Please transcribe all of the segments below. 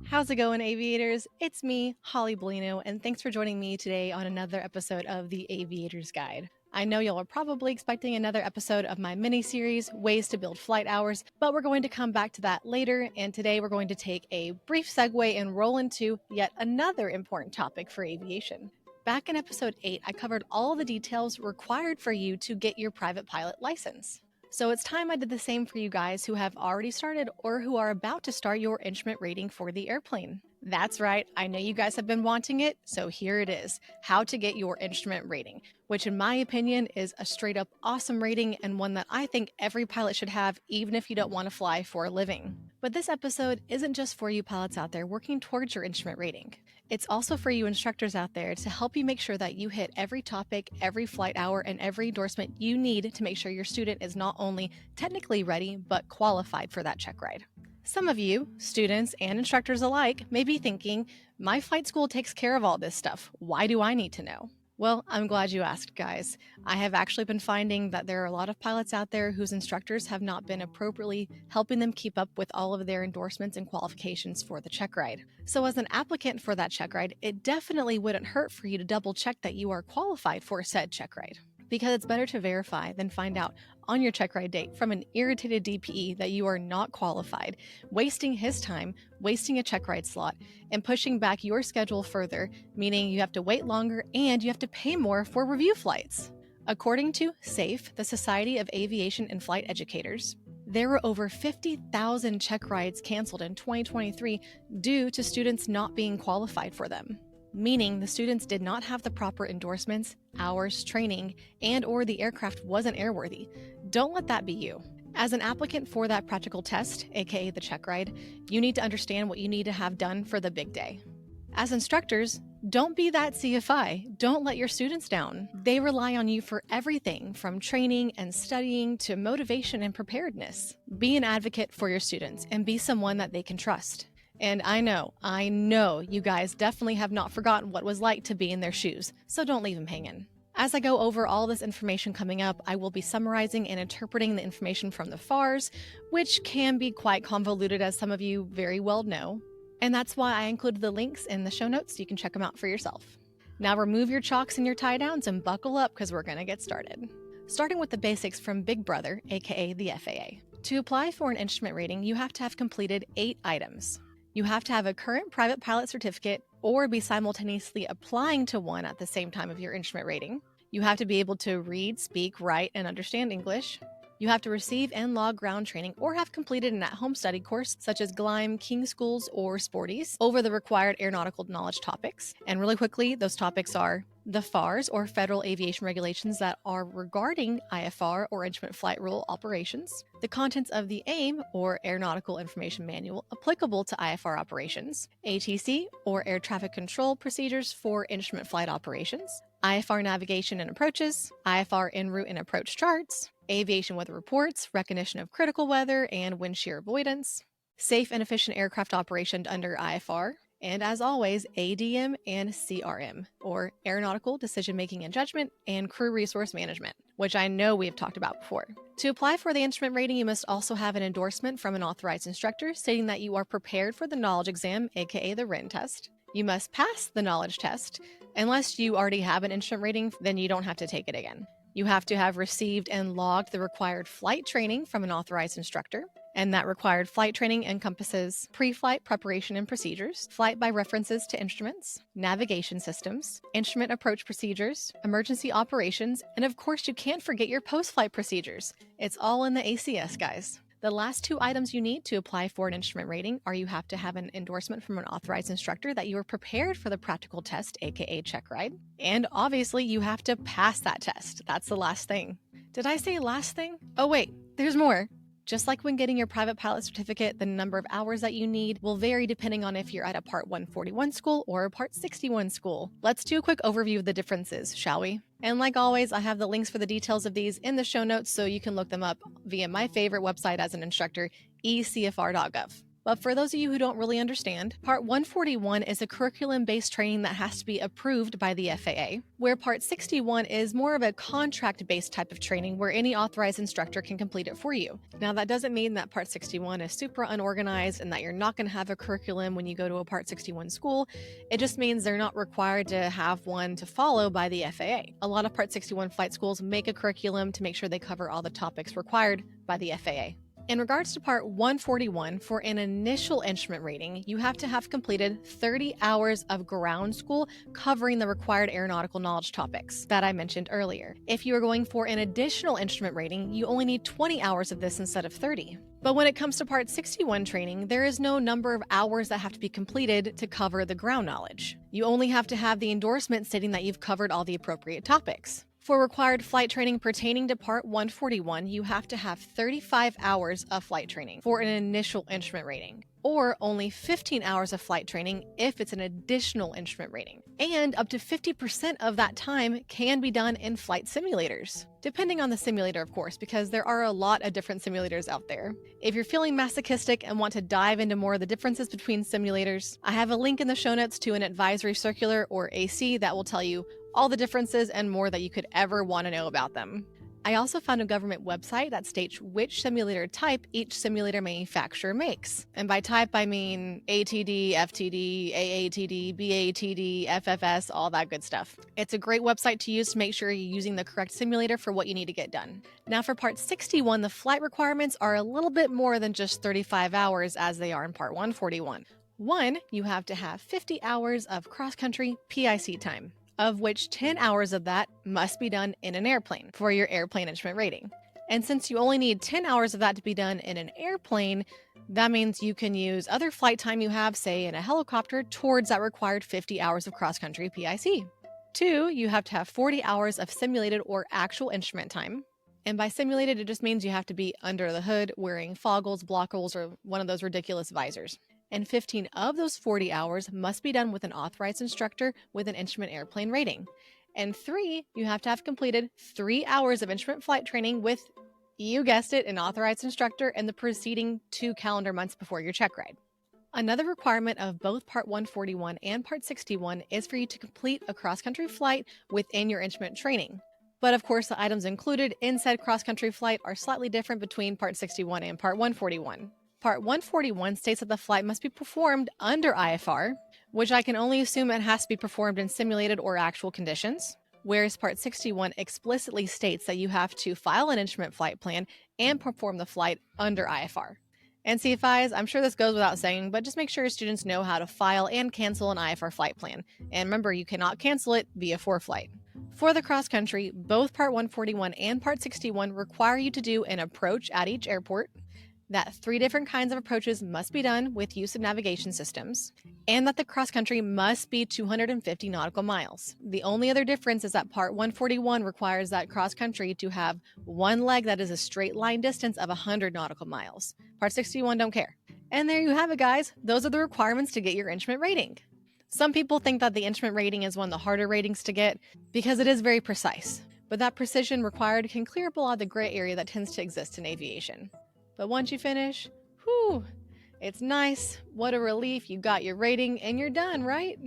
How's it going, aviators? It's me, Hollie Bellino, and thanks for joining me today on another episode of the Aviator's Guide. I know y'all are probably expecting another episode of my mini-series, Ways to Build Flight Hours, but we're going to come back to that later, and today we're going to take a brief segue and roll into yet another important topic for aviation. Back in episode 8, I covered all the details required for you to get your private pilot license. So it's time I did the same for you guys who have already started or who are about to start your instrument rating for the airplane. That's right, I know you guys have been wanting it, so here it is, how to get your instrument rating, which in my opinion is a straight up awesome rating and one that I think every pilot should have even if you don't want to fly for a living. But this episode isn't just for you pilots out there working towards your instrument rating. It's also for you instructors out there to help you make sure that you hit every topic, every flight hour, and every endorsement you need to make sure your student is not only technically ready, but qualified for that check ride. Some of you, students and instructors alike, may be thinking, my flight school takes care of all this stuff. Why do I need to know? Well, I'm glad you asked, guys. I have actually been finding that there are a lot of pilots out there whose instructors have not been appropriately helping them keep up with all of their endorsements and qualifications for the check ride. So as an applicant for that check ride, it definitely wouldn't hurt for you to double check that you are qualified for said check ride. Because it's better to verify than find out on your check ride date from an irritated DPE that you are not qualified, wasting his time, wasting a check ride slot, and pushing back your schedule further, meaning you have to wait longer and you have to pay more for review flights. According to SAFE, the Society of Aviation and Flight Educators, there were over 50,000 check rides canceled in 2023 due to students not being qualified for them. Meaning the students did not have the proper endorsements, hours, training, and or the aircraft wasn't airworthy. Don't let that be you. As an applicant for that practical test, aka the check ride, you need to understand what you need to have done for the big day. As instructors, don't be that CFI. Don't let your students down. They rely on you for everything from training and studying to motivation and preparedness. Be an advocate for your students and be someone that they can trust. And I know you guys definitely have not forgotten what it was like to be in their shoes, so don't leave them hanging. As I go over all this information coming up, I will be summarizing and interpreting the information from the FARs, which can be quite convoluted as some of you very well know. And that's why I included the links in the show notes so you can check them out for yourself. Now remove your chalks and your tie downs and buckle up because we're going to get started. Starting with the basics from Big Brother, aka the FAA. To apply for an instrument rating, you have to have completed 8 items. You have to have a current private pilot certificate or be simultaneously applying to one at the same time of your instrument rating. You have to be able to read, speak, write, and understand English. You have to receive and log ground training or have completed an at-home study course such as GLIME, King Schools, or Sporties over the required aeronautical knowledge topics. And really quickly, those topics are the FARs, or Federal Aviation Regulations that are regarding IFR, or Instrument Flight Rule operations, the contents of the AIM, or Aeronautical Information Manual, applicable to IFR operations, ATC, or Air Traffic Control Procedures for Instrument Flight Operations, IFR Navigation and Approaches, IFR En route and Approach Charts, Aviation Weather Reports, Recognition of Critical Weather and Wind Shear Avoidance, Safe and Efficient Aircraft Operation under IFR, and as always, ADM and CRM, or Aeronautical Decision Making and Judgment, and Crew Resource Management, which I know we have talked about before. To apply for the instrument rating, you must also have an endorsement from an authorized instructor stating that you are prepared for the knowledge exam, aka the written test. You must pass the knowledge test. Unless you already have an instrument rating, then you don't have to take it again. You have to have received and logged the required flight training from an authorized instructor. And that required flight training encompasses pre-flight preparation and procedures, flight by references to instruments, navigation systems, instrument approach procedures, emergency operations, and of course you can't forget your post-flight procedures. It's all in the ACS, guys. The last 2 items you need to apply for an instrument rating are you have to have an endorsement from an authorized instructor that you are prepared for the practical test, aka check ride. And obviously you have to pass that test. That's the last thing. Did I say last thing? Oh wait, there's more. Just like when getting your private pilot certificate, the number of hours that you need will vary depending on if you're at a Part 141 school or a Part 61 school. Let's do a quick overview of the differences, shall we? And like always, I have the links for the details of these in the show notes so you can look them up via my favorite website as an instructor, ecfr.gov. But for those of you who don't really understand, Part 141 is a curriculum-based training that has to be approved by the FAA, where Part 61 is more of a contract-based type of training where any authorized instructor can complete it for you. Now, that doesn't mean that Part 61 is super unorganized and that you're not going to have a curriculum when you go to a Part 61 school. It just means they're not required to have one to follow by the FAA. A lot of Part 61 flight schools make a curriculum to make sure they cover all the topics required by the FAA. In regards to Part 141, for an initial instrument rating, you have to have completed 30 hours of ground school covering the required aeronautical knowledge topics that I mentioned earlier. If you are going for an additional instrument rating, you only need 20 hours of this instead of 30. But when it comes to Part 61 training, there is no number of hours that have to be completed to cover the ground knowledge. You only have to have the endorsement stating that you've covered all the appropriate topics. For required flight training pertaining to Part 141, you have to have 35 hours of flight training for an initial instrument rating, or only 15 hours of flight training if it's an additional instrument rating. And up to 50% of that time can be done in flight simulators, depending on the simulator, of course, because there are a lot of different simulators out there. If you're feeling masochistic and want to dive into more of the differences between simulators, I have a link in the show notes to an advisory circular, or AC, that will tell you all the differences and more that you could ever want to know about them. I also found a government website that states which simulator type each simulator manufacturer makes. And by type, I mean ATD, FTD, AATD, BATD, FFS, all that good stuff. It's a great website to use to make sure you're using the correct simulator for what you need to get done. Now for Part 61, the flight requirements are a little bit more than just 35 hours as they are in Part 141. One, you have to have 50 hours of cross-country PIC time, of which 10 hours of that must be done in an airplane for your airplane instrument rating. And since you only need 10 hours of that to be done in an airplane, that means you can use other flight time you have, say in a helicopter, towards that required 50 hours of cross-country PIC. Two, you have to have 40 hours of simulated or actual instrument time. And by simulated, it just means you have to be under the hood wearing foggles, blockles, or one of those ridiculous visors. And 15 of those 40 hours must be done with an authorized instructor with an instrument airplane rating. And three, you have to have completed 3 hours of instrument flight training with, you guessed it, an authorized instructor in the preceding 2 calendar months before your check ride. Another requirement of both Part 141 and Part 61 is for you to complete a cross-country flight within your instrument training. But of course, the items included in said cross-country flight are slightly different between Part 61 and Part 141. Part 141 states that the flight must be performed under IFR, which I can only assume it has to be performed in simulated or actual conditions, whereas Part 61 explicitly states that you have to file an instrument flight plan and perform the flight under IFR. NCFIs, I'm sure this goes without saying, but just make sure your students know how to file and cancel an IFR flight plan. And remember, you cannot cancel it via ForeFlight. For the cross-country, both Part 141 and Part 61 require you to do an approach at each airport, that 3 different kinds of approaches must be done with use of navigation systems, and that the cross-country must be 250 nautical miles. The only other difference is that Part 141 requires that cross-country to have one leg that is a straight line distance of 100 nautical miles. Part 61 don't care. And there you have it, guys. Those are the requirements to get your instrument rating. Some people think that the instrument rating is one of the harder ratings to get because it is very precise, but that precision required can clear up a lot of the gray area that tends to exist in aviation. But once you finish, whew, it's nice. What a relief. You got your rating and you're done, right?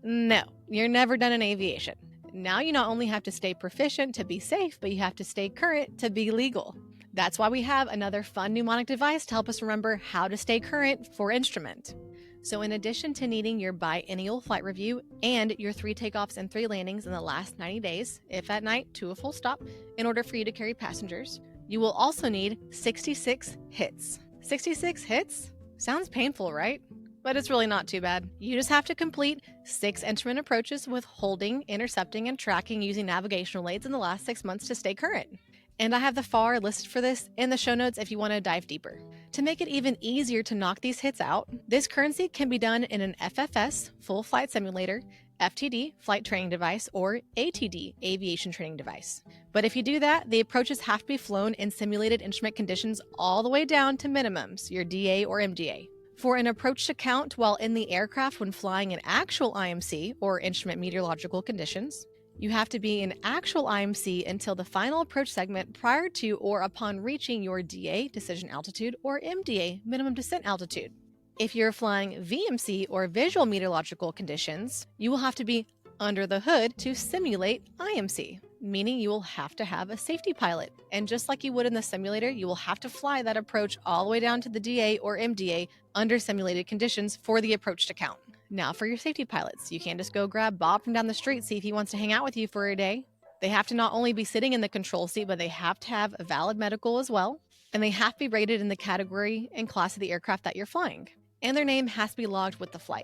No, you're never done in aviation. Now you not only have to stay proficient to be safe, but you have to stay current to be legal. That's why we have another fun mnemonic device to help us remember how to stay current for instrument. So in addition to needing your biennial flight review and your 3 takeoffs and 3 landings in the last 90 days, if at night, to a full stop, in order for you to carry passengers, you will also need 66 hits. 66 hits? Sounds painful, right? But it's really not too bad. You just have to complete 6 instrument approaches with holding, intercepting, and tracking using navigational aids in the last 6 months to stay current. And I have the FAR listed for this in the show notes if you want to dive deeper. To make it even easier to knock these hits out, this currency can be done in an FFS, full flight simulator, FTD, flight training device, or ATD, aviation training device. But if you do that, the approaches have to be flown in simulated instrument conditions all the way down to minimums, your DA or MDA. For an approach to count while in the aircraft when flying in actual IMC, or instrument meteorological conditions, you have to be in actual IMC until the final approach segment prior to or upon reaching your DA, decision altitude, or MDA, minimum descent altitude. If you're flying VMC or visual meteorological conditions, you will have to be under the hood to simulate IMC, meaning you will have to have a safety pilot. And just like you would in the simulator, you will have to fly that approach all the way down to the DA or MDA under simulated conditions for the approach to count. Now for your safety pilots, you can't just go grab Bob from down the street, see if he wants to hang out with you for a day. They have to not only be sitting in the control seat, but they have to have a valid medical as well. And they have to be rated in the category and class of the aircraft that you're flying. And their name has to be logged with the flight.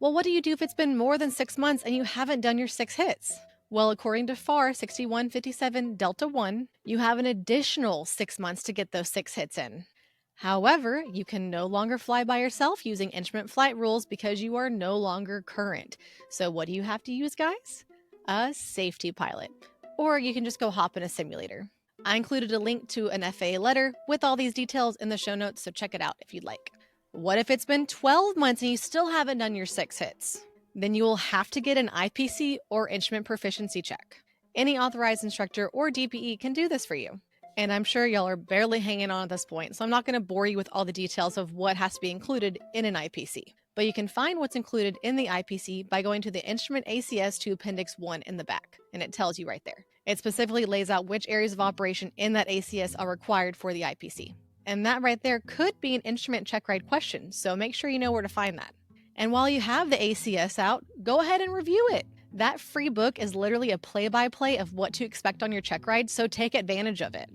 Well, what do you do if it's been more than 6 months and you haven't done your 6 hits? Well, according to FAR 6157 Delta 1, you have an additional 6 months to get those 6 hits in. However, you can no longer fly by yourself using instrument flight rules because you are no longer current. So what do you have to use, guys? A safety pilot. Or you can just go hop in a simulator. I included a link to an FAA letter with all these details in the show notes, so check it out if you'd like. What if it's been 12 months and you still haven't done your 6 hits? Then you will have to get an IPC or instrument proficiency check. Any authorized instructor or DPE can do this for you. And I'm sure y'all are barely hanging on at this point, so I'm not going to bore you with all the details of what has to be included in an IPC. But you can find what's included in the IPC by going to the Instrument ACS to Appendix 1 in the back, and it tells you right there. It specifically lays out which areas of operation in that ACS are required for the IPC. And that right there could be an instrument checkride question, so make sure you know where to find that. And while you have the ACS out, go ahead and review it. That free book is literally a play-by-play of what to expect on your checkride, so take advantage of it.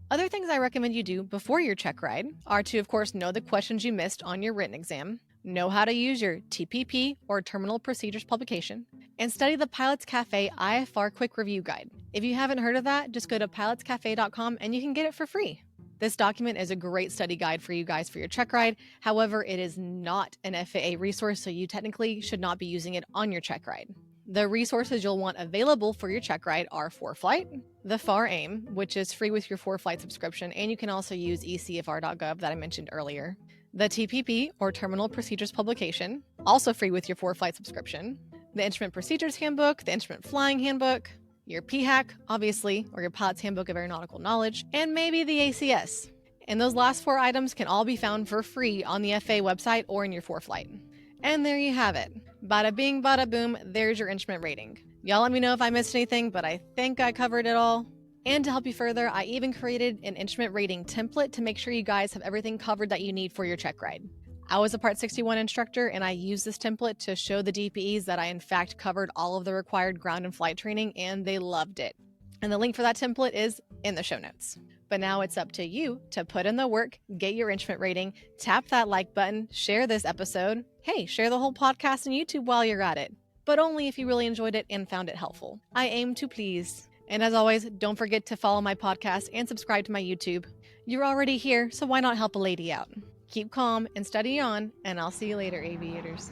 Other things I recommend you do before your checkride are to, of course, know the questions you missed on your written exam, know how to use your TPP or Terminal Procedures publication, and study the Pilots Cafe IFR Quick Review Guide. If you haven't heard of that, just go to pilotscafe.com and you can get it for free. This document is a great study guide for you guys for your check ride. However, it is not an FAA resource, so you technically should not be using it on your check ride. The resources you'll want available for your check ride are ForFlight, the FAR AIM, which is free with your ForFlight subscription, and you can also use ecfr.gov that I mentioned earlier. The TPP, or Terminal Procedures Publication, also free with your ForFlight subscription. The Instrument Procedures Handbook, the Instrument Flying Handbook, your PHAC, obviously, or your Pilot's Handbook of Aeronautical Knowledge, and maybe the ACS. And those last 4 items can all be found for free on the FAA website or in your ForFlight. And there you have it. Bada bing, bada boom, there's your instrument rating. Y'all let me know if I missed anything, but I think I covered it all. And to help you further, I even created an instrument rating template to make sure you guys have everything covered that you need for your check ride. I was a Part 61 instructor, and I used this template to show the DPEs that I in fact covered all of the required ground and flight training, and they loved it. And the link for that template is in the show notes. But now it's up to you to put in the work, get your instrument rating, tap that like button, share this episode. Hey, share the whole podcast on YouTube while you're at it. But only if you really enjoyed it and found it helpful. I aim to please. And as always, don't forget to follow my podcast and subscribe to my YouTube. You're already here, so why not help a lady out? Keep calm and study on, and I'll see you later, aviators.